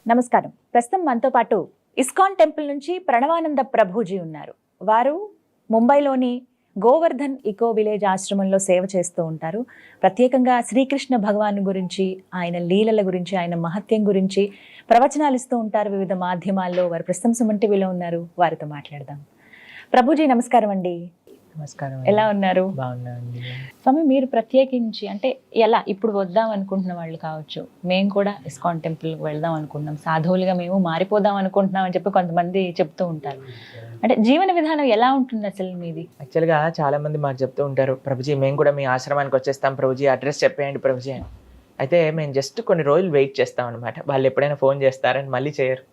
నమస్కారం. ప్రస్తుతం మనతో పాటు ఇస్కాన్ టెంపుల్ నుంచి ప్రణవానంద ప్రభుజీ ఉన్నారు. వారు ముంబైలోని గోవర్ధన్ ఇకో విలేజ్ ఆశ్రమంలో సేవ చేస్తూ ఉంటారు. ప్రత్యేకంగా శ్రీకృష్ణ భగవాన్ గురించి, ఆయన లీలల గురించి, ఆయన మహత్యం గురించి ప్రవచనాలు ఇస్తూ ఉంటారు వివిధ మాధ్యమాల్లో. వారు ప్రస్తుతం సుమన్ టీవీలో ఉన్నారు. వారితో మాట్లాడదాం. ప్రభుజీ నమస్కారం అండి. నమస్కారం. ఎలా ఉన్నారు? బాగున్నానండి. స్వామి, మీరు ప్రత్యేకించి అంటే ఎలా ఇప్పుడు వద్దాం అనుకుంటున్న వాళ్ళు కావచ్చు, మేము కూడా ఇస్కాన్ టెంపుల్కి వెళ్దాం అనుకుంటున్నాం, సాధువులుగా మేము మారిపోదాం అనుకుంటున్నాం అని చెప్పి కొంతమంది చెప్తూ ఉంటారు. అంటే జీవన విధానం ఎలా ఉంటుంది అసలు మీది? యాక్చువల్గా చాలా మంది మాకు చెప్తూ ఉంటారు, ప్రభుజీ మేము కూడా మీ ఆశ్రమానికి వచ్చేస్తాం ప్రభుజీ, అడ్రస్ చెప్పేయండి ప్రభుజీ అని. అయితే మేము జస్ట్ కొన్ని రోజులు వెయిట్ చేస్తాం అనమాట. వాళ్ళు ఎప్పుడైనా ఫోన్ చేస్తారని మళ్ళీ చేయరు.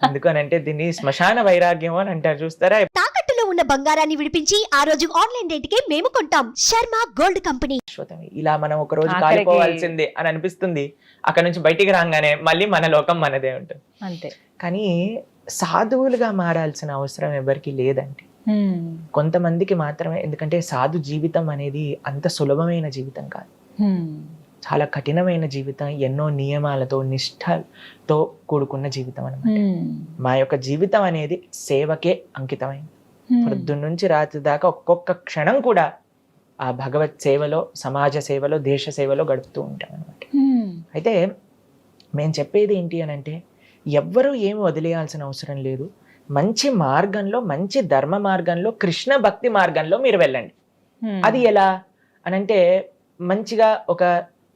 ఎందుకనంటే దీన్ని శ్మశాన వైరాగ్యం అని అంటారు, చూస్తారా? తాకట్టులో ఉన్న బంగారాన్ని విడిపించి ఆ రోజు ఆన్లైన్ రేటుకే మేము కొంటాం. Sharma gold company. ఇలా మనం ఒక రోజు కాలిపోవాల్సిందే అని అనిపిస్తుంది. అక్కడ నుంచి బయటికి రాగానే మళ్ళీ మన లోకం మనదే ఉంటుంది అంతే. కానీ సాధువులుగా మారాల్సిన అవసరం ఎవరికి లేదండి. కొంతమందికి మాత్రమే. ఎందుకంటే సాధు జీవితం అనేది అంత సులభమైన జీవితం కాదు, చాలా కఠినమైన జీవితం. ఎన్నో నియమాలతో నిష్ఠతో కూడుకున్న జీవితం అన్నమాట. మా యొక్క జీవితం అనేది సేవకే అంకితమైంది. పొద్దున్న నుంచి రాత్రి దాకా ఒక్కొక్క క్షణం కూడా ఆ భగవత్ సేవలో, సమాజ సేవలో, దేశ సేవలో గడుపుతూ ఉంటాం అనమాట. అయితే మేము చెప్పేది ఏంటి అని అంటే, ఎవ్వరూ ఏమి వదిలేయాల్సిన అవసరం లేదు. మంచి మార్గంలో, మంచి ధర్మ మార్గంలో, కృష్ణ భక్తి మార్గంలో మీరు వెళ్ళండి. అది ఎలా అనంటే, మంచిగా ఒక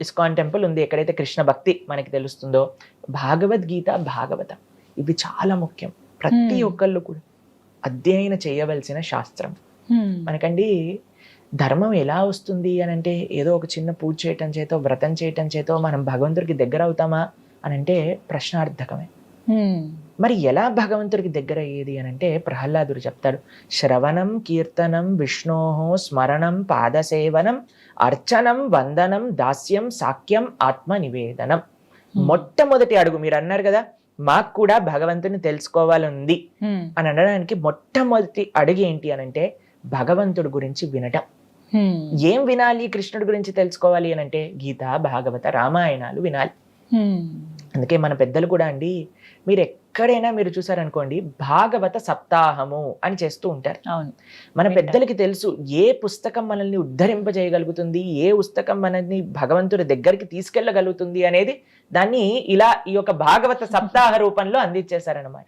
ఇస్కాన్ టెంపుల్ ఉంది, ఎక్కడైతే కృష్ణ భక్తి మనకి తెలుస్తుందో, భగవద్గీత, భాగవతం ఇవి చాలా ముఖ్యం. ప్రతి ఒక్కళ్ళు కూడా అధ్యయనం చేయవలసిన శాస్త్రం. మనకండి ధర్మం ఎలా వస్తుంది అని అంటే, ఏదో ఒక చిన్న పూజ చేయటం చేతో, వ్రతం చేయటం చేతో మనం భగవంతుడికి దగ్గర అవుతామా అని అంటే ప్రశ్నార్థకమే. మరి ఎలా భగవంతుడికి దగ్గర అయ్యేది అని అంటే, ప్రహ్లాదుడు చెప్తాడు, శ్రవణం కీర్తనం విష్ణోహో స్మరణం పాదసేవనం అర్చనం వందనం దాస్యం సాఖ్యం ఆత్మ నివేదనం. మొట్టమొదటి అడుగు మీరు అన్నారు కదా, మాకు కూడా భగవంతుని తెలుసుకోవాలని అని అనడానికి మొట్టమొదటి అడుగు ఏంటి అని అంటే, భగవంతుడి గురించి వినటం. ఏం వినాలి? కృష్ణుడి గురించి తెలుసుకోవాలి అని అంటే గీత, భాగవత, రామాయణాలు వినాలి. అందుకే మన పెద్దలు కూడా అండి, మీరు ఎక్కడైనా మీరు చూసారనుకోండి, భాగవత సప్తాహము అని చేస్తూ ఉంటారు. అవును, మన పెద్దలకి తెలుసు ఏ పుస్తకం మనల్ని ఉద్ధరింపజేయగలుగుతుంది, ఏ పుస్తకం మనల్ని భగవంతుడి దగ్గరికి తీసుకెళ్ళగలుగుతుంది అనేది దాన్ని ఇలా ఈ యొక్క భాగవత సప్తాహ రూపంలో అందించేశారనమాట.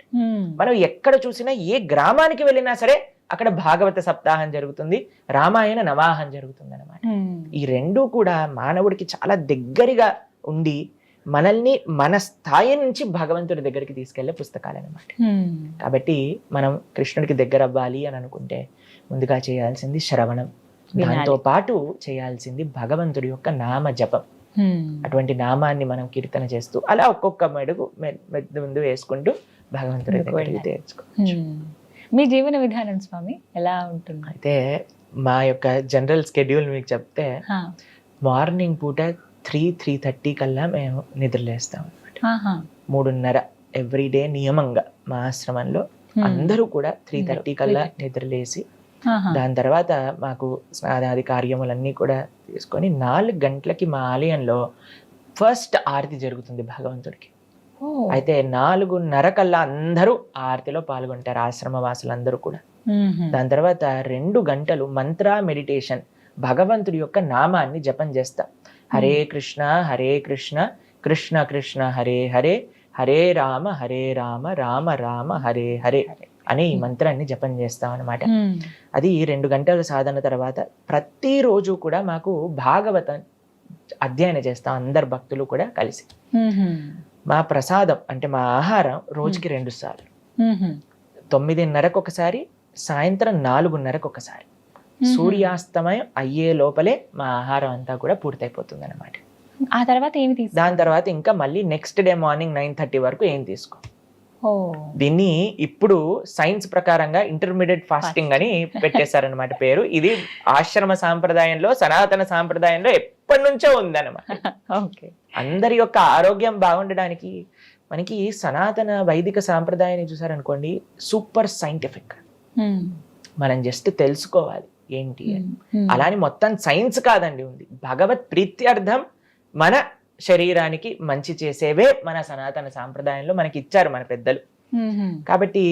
మనం ఎక్కడ చూసినా, ఏ గ్రామానికి వెళ్ళినా సరే అక్కడ భాగవత సప్తాహం జరుగుతుంది, రామాయణ నవాహం జరుగుతుంది అనమాట. ఈ రెండూ కూడా మానవుడికి చాలా దగ్గరగా ఉండి మనల్ని మన స్థాయి నుంచి భగవంతుడి దగ్గరికి తీసుకెళ్లే పుస్తకాలు అనమాట. కాబట్టి మనం కృష్ణుడికి దగ్గర అవ్వాలి అని అనుకుంటే ముందుగా చేయాల్సింది శ్రవణం, దాంతో పాటు చేయాల్సింది భగవంతుడి యొక్క నామ జపం. అటువంటి నామాన్ని మనం కీర్తన చేస్తూ అలా ఒక్కొక్క మెడుగు ముందు వేసుకుంటూ భగవంతుడి దగ్గరికి తెచ్చుకోవచ్చు. మీ జీవన విధానం స్వామి ఎలా ఉంటుంది? అయితే మా యొక్క జనరల్ స్కెడ్యూల్ మీకు చెప్తే, మార్నింగ్ పూట 3:30 కల్లా మేము నిద్రలేస్తాం అనమాట. 3:30 ఎవ్రీడే నియమంగా మా ఆశ్రమంలో అందరూ కూడా 3:30 కల్లా నిద్రలేసి, దాని తర్వాత మాకు స్నానాది కార్యములన్నీ కూడా తీసుకొని 4 గంటలకి మా ఆలయంలో ఫస్ట్ ఆరతి జరుగుతుంది భగవంతుడికి. అయితే 4:30 కల్లా అందరూ ఆరతిలో పాల్గొంటారు, ఆశ్రమ వాసులందరూ కూడా. దాని తర్వాత 2 గంటలు మంత్ర మెడిటేషన్, భగవంతుడి యొక్క నామాన్ని జపం చేస్తాం. హరే కృష్ణ కృష్ణ కృష్ణ హరే హరే, హరే రామ రామ రామ హరే హరే అనే ఈ మంత్రాన్ని జపం చేస్తాం అనమాట. అది 2 గంటల సాధన తర్వాత ప్రతిరోజు కూడా మాకు భాగవతం అధ్యయనం చేస్తాం, అందరు భక్తులు కూడా కలిసి. మా ప్రసాదం అంటే మా ఆహారం రోజుకి 2 సార్లు, 9:30కు ఒకసారి, సాయంత్రం 4:30కు ఒకసారి. సూర్యాస్తమయం అయ్యే లోపలే మా ఆహారం అంతా కూడా పూర్తయిపోతుంది అనమాట. ఆ తర్వాత ఏమి తీసుకో? దాని తర్వాత ఇంకా మళ్ళీ నెక్స్ట్ డే మార్నింగ్ 9:30 వరకు ఏం తీసుకో. దీన్ని ఇప్పుడు సైన్స్ ప్రకారంగా ఇంటర్మీడియట్ ఫాస్టింగ్ అని పెట్టేశారనమాట పేరు. ఇది ఆశ్రమ సాంప్రదాయంలో, సనాతన సాంప్రదాయంలో ఎప్పటి నుంచో ఉందన్నమాట. అందరి యొక్క ఆరోగ్యం బాగుండడానికి మనకి సనాతన వైదిక సాంప్రదాయాన్ని చూసారనుకోండి, సూపర్ సైంటిఫిక్. మనం జస్ట్ తెలుసుకోవాలి ఏంటి అని. అలాని మొత్తం సైన్స్ కాదండి ఉంది, భగవత్ ప్రీత్యర్థం మన శరీరానికి మంచి చేసేవే మన సనాతన సాంప్రదాయంలో మనకి ఇచ్చారు మన పెద్దలు. కాబట్టి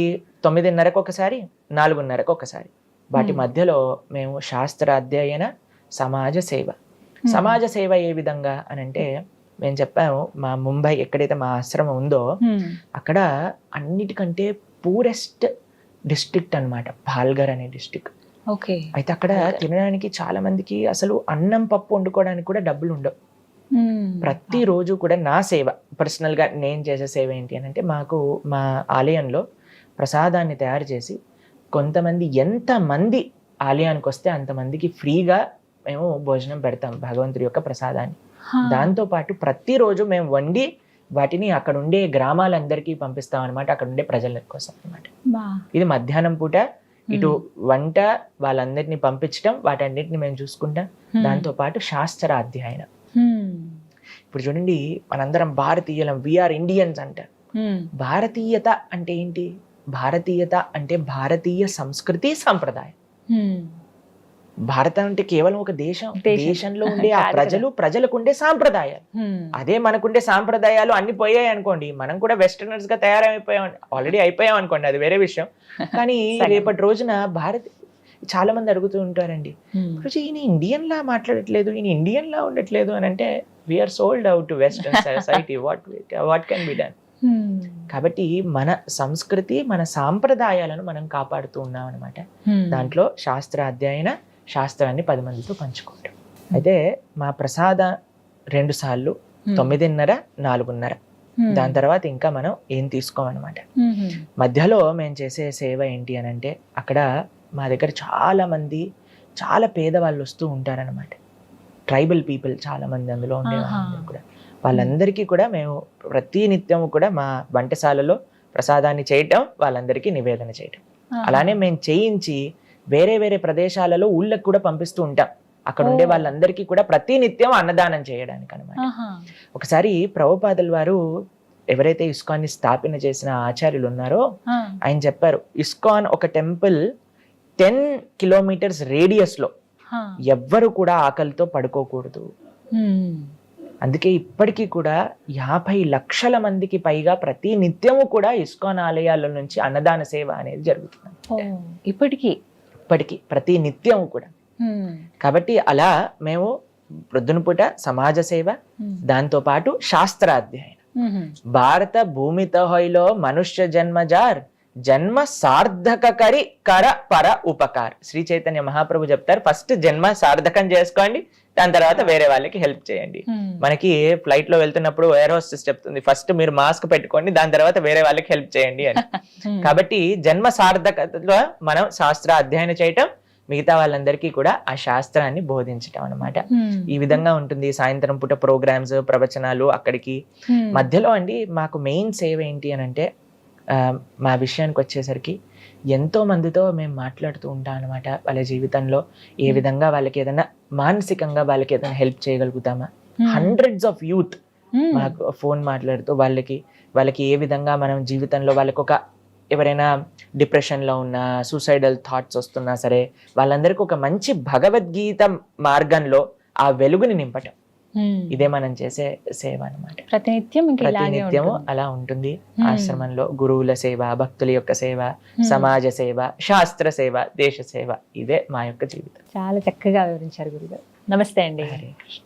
9:30కు ఒకసారి, 4:30కు ఒకసారి, వాటి మధ్యలో మేము శాస్త్ర అధ్యయన, సమాజ సేవ. సమాజ సేవ ఏ విధంగా అని అంటే, మేము చెప్పాము మా ముంబై ఎక్కడైతే మా ఆశ్రమం ఉందో అక్కడ అన్నిటికంటే పూరెస్ట్ డిస్ట్రిక్ట్ అన్నమాట, పాల్ఘర్ అనే డిస్ట్రిక్ట్. ఓకే. అయితే అక్కడ తినడానికి చాలా మందికి అసలు అన్నం పప్పు వండుకోవడానికి కూడా డబ్బులు ఉండవు. ప్రతిరోజు కూడా నా సేవ, పర్సనల్ గా నేను చేసే సేవ ఏంటి అని అంటే, మాకు మా ఆలయంలో ప్రసాదాన్ని తయారు చేసి కొంతమంది, ఎంతమంది ఆలయానికి వస్తే అంతమందికి ఫ్రీగా మేము భోజనం పెడతాం, భగవంతుడి యొక్క ప్రసాదాన్ని. దాంతో పాటు ప్రతిరోజు మేము వండి వాటిని అక్కడ ఉండే గ్రామాలందరికీ పంపిస్తాం అనమాట, అక్కడ ఉండే ప్రజల కోసం అనమాట. ఇది మధ్యాహ్నం పూట ఇటు వంట వాళ్ళందరినీ పంపించడం, వాటన్నిటిని మేము చూసుకుంటాం. దాంతో పాటు శాస్త్ర అధ్యయనం. ఇప్పుడు చూడండి, మనందరం భారతీయులం, వీఆర్ ఇండియన్స్ అంటారు. భారతీయత అంటే ఏంటి? భారతీయత అంటే భారతీయ సంస్కృతి సంప్రదాయం. భారతం అంటే కేవలం ఒక దేశం, దేశంలో ఉండే ఆ ప్రజలకు ఉండే సాంప్రదాయాలు. అదే మనకుండే సాంప్రదాయాలు అన్ని పోయాయి అనుకోండి, మనం కూడా వెస్టర్నర్స్ గా తయారైపోయాం, ఆల్రెడీ అయిపోయాం అనుకోండి, అది వేరే విషయం. కానీ రేపటి రోజున చాలా మంది అడుగుతూ ఉంటారండి, ఈయన ఇండియన్ లా మాట్లాడట్లేదు, ఈయన ఇండియన్ లా ఉండట్లేదు అని అంటే, we are sold out to western society, what can be done. కాబట్టి మన సంస్కృతి, మన సాంప్రదాయాలను మనం కాపాడుతూ ఉన్నాం అనమాట. దాంట్లో శాస్త్ర అధ్యయన, శాస్త్రాన్ని 10 మందితో పంచుకుంటాం. అయితే మా ప్రసాద 2 సార్లు 9:30, 4:30. దాని తర్వాత ఇంకా మనం ఏం తీసుకోమన్నమాట. మధ్యలో మేము చేసే సేవ ఏంటి అని అంటే, అక్కడ మా దగ్గర చాలా మంది చాలా పేదవాళ్ళు వస్తూ ఉంటారనమాట. ట్రైబల్ పీపుల్ చాలా మంది అందులో ఉండే కూడా, వాళ్ళందరికీ కూడా మేము ప్రతి నిత్యము కూడా మా వంటశాలలో ప్రసాదాన్ని చేయటం, వాళ్ళందరికీ నివేదన చేయటం. అలానే మేము చేయించి వేరే వేరే ప్రదేశాలలో ఊళ్ళకి కూడా పంపిస్తూ ఉంటాం. అక్కడ ఉండే వాళ్ళందరికీ కూడా ప్రతి నిత్యం అన్నదానం చేయడానికి అనమాట. ఒకసారి ప్రభుపాదుల వారు ఎవరైతే ఇస్కాన్ ని స్థాపన చేసిన ఆచార్యులు ఉన్నారో ఆయన చెప్పారు, ఇస్కాన్ ఒక టెంపుల్ 10 కిలోమీటర్స్ రేడియస్ లో ఎవ్వరు కూడా ఆకలితో పడుకోకూడదు. అందుకే ఇప్పటికీ కూడా 50 లక్షల మందికి పైగా ప్రతి నిత్యము కూడా ఇస్కాన్ ఆలయాల నుంచి అన్నదాన సేవ అనేది జరుగుతుంది. ఇప్పటికీ ప్రతి నిత్యము కూడా. కాబట్టి అలా మేము ప్రొద్దున పూట సమాజ సేవ, దాంతో పాటు శాస్త్రాధ్యయనం. భారత భూమితో హైలో మనుష్య జన్మజార్, జన్మ సార్థక కరి కర పర ఉపకార్. శ్రీ చైతన్య మహాప్రభు చెప్తారు, ఫస్ట్ జన్మ సార్థకం చేసుకోండి, దాని తర్వాత వేరే వాళ్ళకి హెల్ప్ చేయండి. మనకి ఫ్లైట్ లో వెళ్తున్నప్పుడు ఎయిర్ హోస్టెస్ చెప్తుంది, ఫస్ట్ మీరు మాస్క్ పెట్టుకోండి, దాని తర్వాత వేరే వాళ్ళకి హెల్ప్ చేయండి అని. కాబట్టి జన్మ సార్థకతలో మనం శాస్త్ర అధ్యయనం చేయటం, మిగతా వాళ్ళందరికీ కూడా ఆ శాస్త్రాన్ని బోధించటం అన్నమాట. ఈ విధంగా ఉంటుంది. సాయంత్రం పూట ప్రోగ్రామ్స్, ప్రవచనాలు. అక్కడికి మధ్యలో అండి మాకు మెయిన్ సేవ ఏంటి అని అంటే, మా విషయానికి వచ్చేసరికి ఎంతో మందితో మేము మాట్లాడుతూ ఉంటాం అనమాట. వాళ్ళ జీవితంలో ఏ విధంగా వాళ్ళకి ఏదైనా మానసికంగా వాళ్ళకి ఏదైనా హెల్ప్ చేయగలుగుతామా. హండ్రెడ్స్ ఆఫ్ యూత్ మాకు ఫోన్ మాట్లాడుతూ వాళ్ళకి ఏ విధంగా మనం జీవితంలో వాళ్ళకి ఎవరైనా డిప్రెషన్లో ఉన్నా, సూసైడల్ థాట్స్ వస్తున్నా సరే, వాళ్ళందరికీ ఒక మంచి భగవద్గీత మార్గంలో ఆ వెలుగుని నింపటం, ఇదే మనం చేసే సేవ అనమాట. ప్రతినిత్యము అలా ఉంటుంది. ఆశ్రమంలో గురువుల సేవ, భక్తుల యొక్క సేవ, సమాజ సేవ, శాస్త్ర సేవ, దేశ సేవ, ఇదే మా యొక్క జీవితం. చాలా చక్కగా వివరించారు గురుగారు. నమస్తే అండి. హరే కృష్ణ.